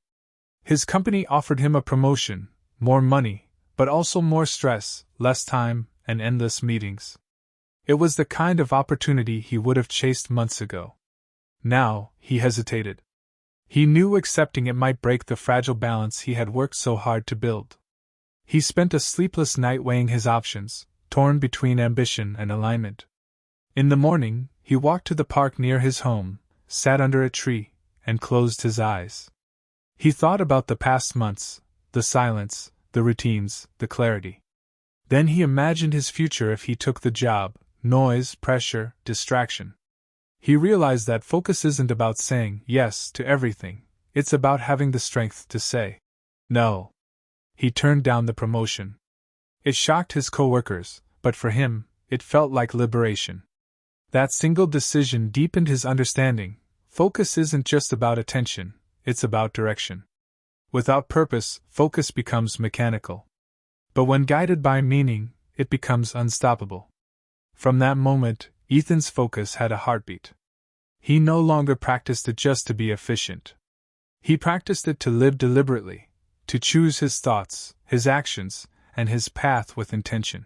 His company offered him a promotion, more money, but also more stress, less time, and endless meetings. It was the kind of opportunity he would have chased months ago. Now, he hesitated. He knew accepting it might break the fragile balance he had worked so hard to build. He spent a sleepless night weighing his options, torn between ambition and alignment. In the morning, he walked to the park near his home, sat under a tree, and closed his eyes. He thought about the past months, the silence, the routines, the clarity. Then he imagined his future if he took the job: noise, pressure, distraction. He realized that focus isn't about saying yes to everything, it's about having the strength to say no. He turned down the promotion. It shocked his coworkers, but for him, it felt like liberation. That single decision deepened his understanding. Focus isn't just about attention, it's about direction. Without purpose, focus becomes mechanical. But when guided by meaning, it becomes unstoppable. From that moment, Ethan's focus had a heartbeat. He no longer practiced it just to be efficient. He practiced it to live deliberately, to choose his thoughts, his actions, and his path with intention.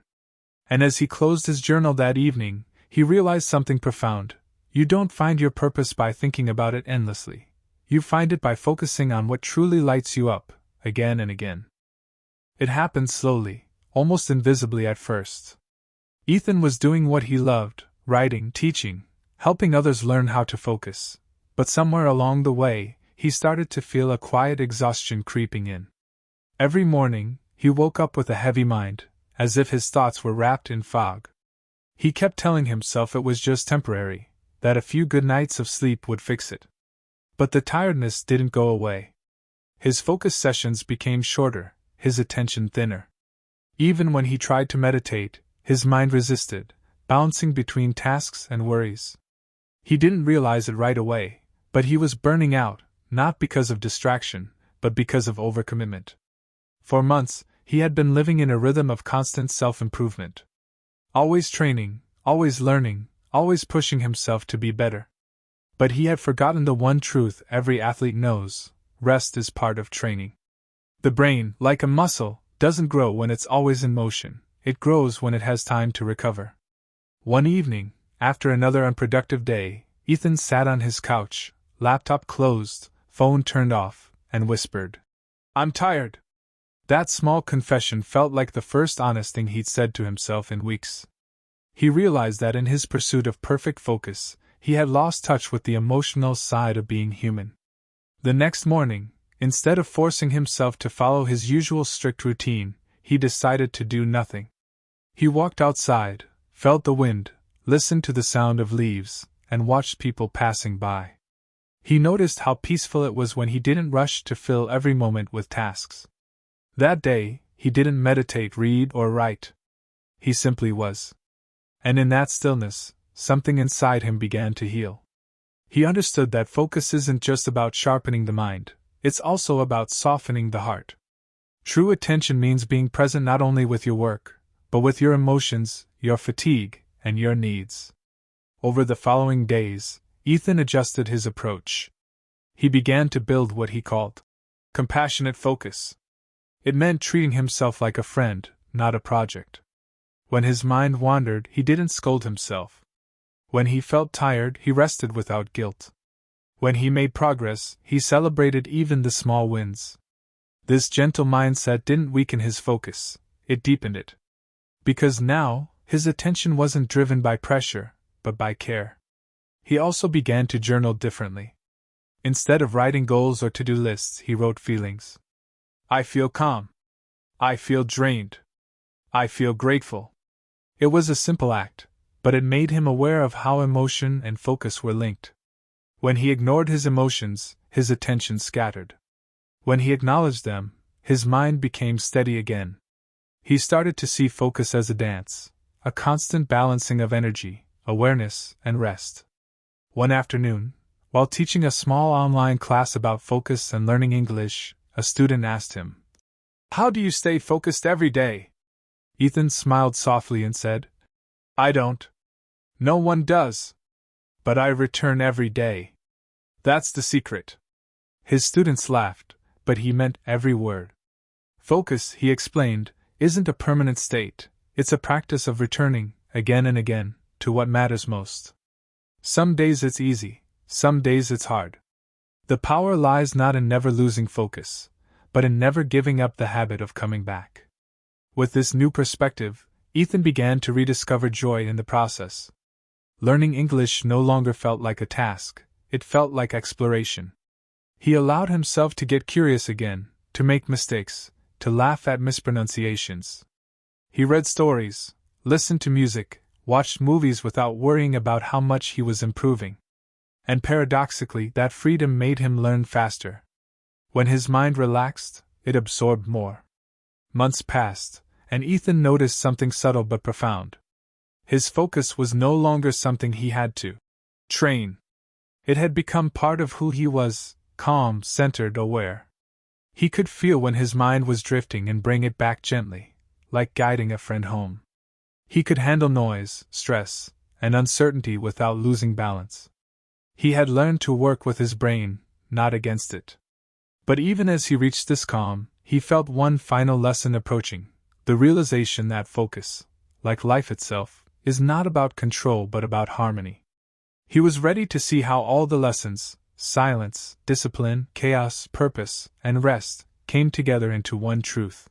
And as he closed his journal that evening, he realized something profound. You don't find your purpose by thinking about it endlessly. You find it by focusing on what truly lights you up, again and again. It happened slowly, almost invisibly at first. Ethan was doing what he loved, writing, teaching, helping others learn how to focus. But somewhere along the way, he started to feel a quiet exhaustion creeping in. Every morning, he woke up with a heavy mind, as if his thoughts were wrapped in fog. He kept telling himself it was just temporary, that a few good nights of sleep would fix it. But the tiredness didn't go away. His focus sessions became shorter, his attention thinner. Even when he tried to meditate, his mind resisted, bouncing between tasks and worries. He didn't realize it right away, but he was burning out, not because of distraction, but because of overcommitment. For months, he had been living in a rhythm of constant self-improvement. Always training, always learning, always pushing himself to be better. But he had forgotten the one truth every athlete knows: rest is part of training. The brain, like a muscle, doesn't grow when it's always in motion, it grows when it has time to recover. One evening, after another unproductive day, Ethan sat on his couch, laptop closed, phone turned off, and whispered, "I'm tired." That small confession felt like the first honest thing he'd said to himself in weeks. He realized that in his pursuit of perfect focus, he had lost touch with the emotional side of being human. The next morning, instead of forcing himself to follow his usual strict routine, he decided to do nothing. He walked outside, felt the wind, listened to the sound of leaves, and watched people passing by. He noticed how peaceful it was when he didn't rush to fill every moment with tasks. That day, he didn't meditate, read, or write. He simply was. And in that stillness, something inside him began to heal. He understood that focus isn't just about sharpening the mind, it's also about softening the heart. True attention means being present not only with your work, but with your emotions, your fatigue, and your needs. Over the following days, Ethan adjusted his approach. He began to build what he called compassionate focus. It meant treating himself like a friend, not a project. When his mind wandered, he didn't scold himself. When he felt tired, he rested without guilt. When he made progress, he celebrated even the small wins. This gentle mindset didn't weaken his focus, it deepened it. Because now, his attention wasn't driven by pressure, but by care. He also began to journal differently. Instead of writing goals or to-do lists, he wrote feelings. I feel calm. I feel drained. I feel grateful. It was a simple act, but it made him aware of how emotion and focus were linked. When he ignored his emotions, his attention scattered. When he acknowledged them, his mind became steady again. He started to see focus as a dance, a constant balancing of energy, awareness, and rest. One afternoon, while teaching a small online class about focus and learning English, a student asked him, "How do you stay focused every day?" Ethan smiled softly and said, "I don't. No one does. But I return every day. That's the secret." His students laughed, but he meant every word. Focus, he explained, isn't a permanent state, it's a practice of returning, again and again, to what matters most. Some days it's easy, some days it's hard. The power lies not in never losing focus, but in never giving up the habit of coming back. With this new perspective, Ethan began to rediscover joy in the process. Learning English no longer felt like a task, it felt like exploration. He allowed himself to get curious again, to make mistakes, to laugh at mispronunciations. He read stories, listened to music, watched movies without worrying about how much he was improving. And paradoxically, that freedom made him learn faster. When his mind relaxed, it absorbed more. Months passed, and Ethan noticed something subtle but profound. His focus was no longer something he had to train. It had become part of who he was, calm, centered, aware. He could feel when his mind was drifting and bring it back gently, like guiding a friend home. He could handle noise, stress, and uncertainty without losing balance. He had learned to work with his brain, not against it. But even as he reached this calm, he felt one final lesson approaching, the realization that focus, like life itself, is not about control but about harmony. He was ready to see how all the lessons, silence, discipline, chaos, purpose, and rest, came together into one truth.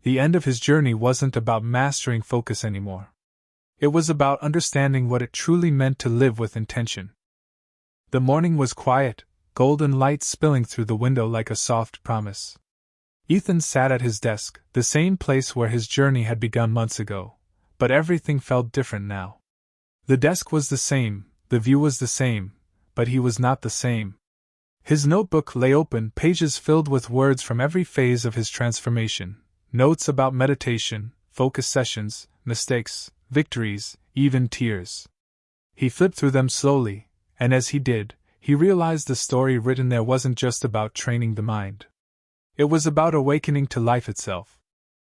The end of his journey wasn't about mastering focus anymore. It was about understanding what it truly meant to live with intention. The morning was quiet, golden light spilling through the window like a soft promise. Ethan sat at his desk, the same place where his journey had begun months ago, but everything felt different now. The desk was the same, the view was the same, but he was not the same. His notebook lay open, pages filled with words from every phase of his transformation, notes about meditation, focus sessions, mistakes, victories, even tears. He flipped through them slowly, and as he did, he realized the story written there wasn't just about training the mind. It was about awakening to life itself.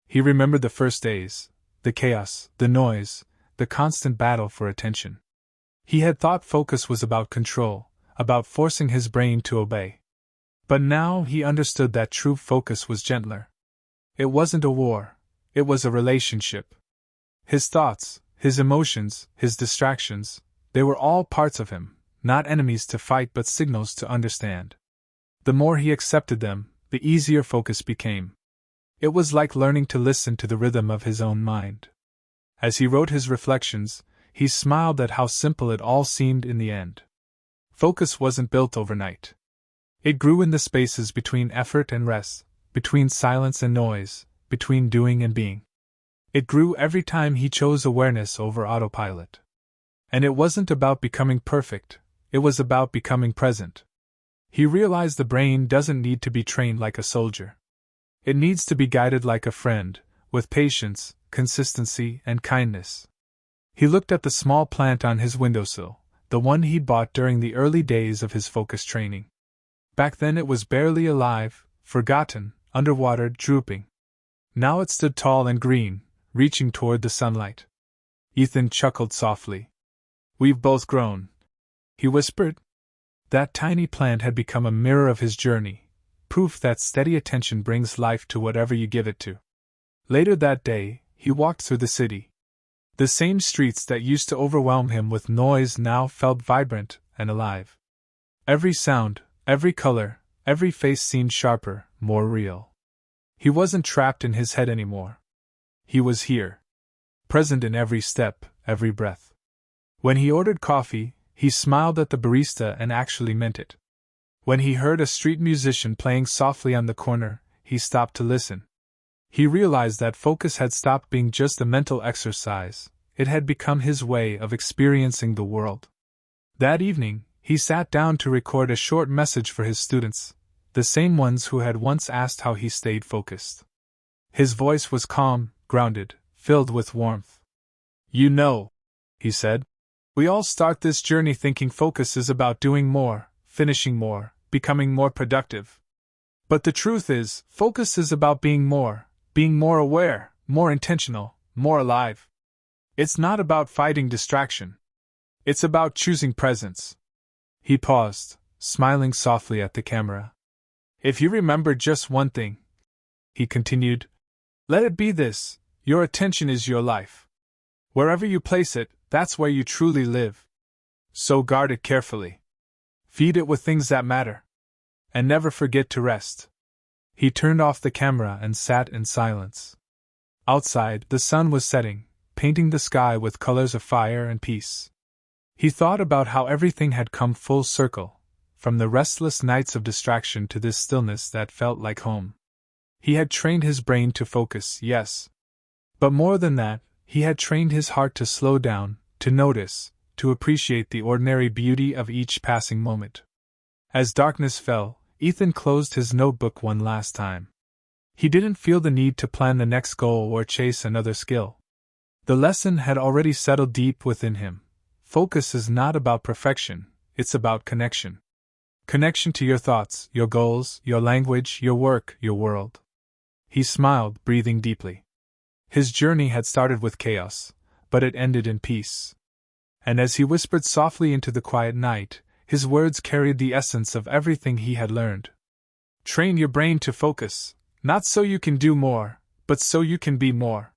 He remembered the first days, the chaos, the noise, the constant battle for attention. He had thought focus was about control, about forcing his brain to obey. But now he understood that true focus was gentler. It wasn't a war, it was a relationship. His thoughts, his emotions, his distractions, they were all parts of him, not enemies to fight but signals to understand. The more he accepted them, the easier focus became. It was like learning to listen to the rhythm of his own mind. As he wrote his reflections, he smiled at how simple it all seemed in the end. Focus wasn't built overnight. It grew in the spaces between effort and rest, between silence and noise, between doing and being. It grew every time he chose awareness over autopilot. And it wasn't about becoming perfect, it was about becoming present. He realized the brain doesn't need to be trained like a soldier. It needs to be guided like a friend, with patience, consistency, and kindness. He looked at the small plant on his windowsill, the one he'd bought during the early days of his focus training. Back then it was barely alive, forgotten, underwater, drooping. Now it stood tall and green, reaching toward the sunlight. Ethan chuckled softly. "We've both grown," he whispered. That tiny plant had become a mirror of his journey, proof that steady attention brings life to whatever you give it to. Later that day, he walked through the city. The same streets that used to overwhelm him with noise now felt vibrant and alive. Every sound, every color, every face seemed sharper, more real. He wasn't trapped in his head anymore. He was here. Present in every step, every breath. When he ordered coffee, he smiled at the barista and actually meant it. When he heard a street musician playing softly on the corner, he stopped to listen. He realized that focus had stopped being just a mental exercise, it had become his way of experiencing the world. That evening, he sat down to record a short message for his students, the same ones who had once asked how he stayed focused. His voice was calm, grounded, filled with warmth. "You know," he said, "we all start this journey thinking focus is about doing more, finishing more, becoming more productive. But the truth is, focus is about being more aware, more intentional, more alive. It's not about fighting distraction. It's about choosing presence." He paused, smiling softly at the camera. "If you remember just one thing," he continued, "let it be this: your attention is your life. Wherever you place it, that's where you truly live. So guard it carefully. Feed it with things that matter. And never forget to rest." He turned off the camera and sat in silence. Outside, the sun was setting, painting the sky with colors of fire and peace. He thought about how everything had come full circle, from the restless nights of distraction to this stillness that felt like home. He had trained his brain to focus, yes. But more than that, he had trained his heart to slow down, to notice, to appreciate the ordinary beauty of each passing moment. As darkness fell, Ethan closed his notebook one last time. He didn't feel the need to plan the next goal or chase another skill. The lesson had already settled deep within him. Focus is not about perfection, it's about connection. Connection to your thoughts, your goals, your language, your work, your world. He smiled, breathing deeply. His journey had started with chaos, but it ended in peace. And as he whispered softly into the quiet night, his words carried the essence of everything he had learned. Train your brain to focus, not so you can do more, but so you can be more.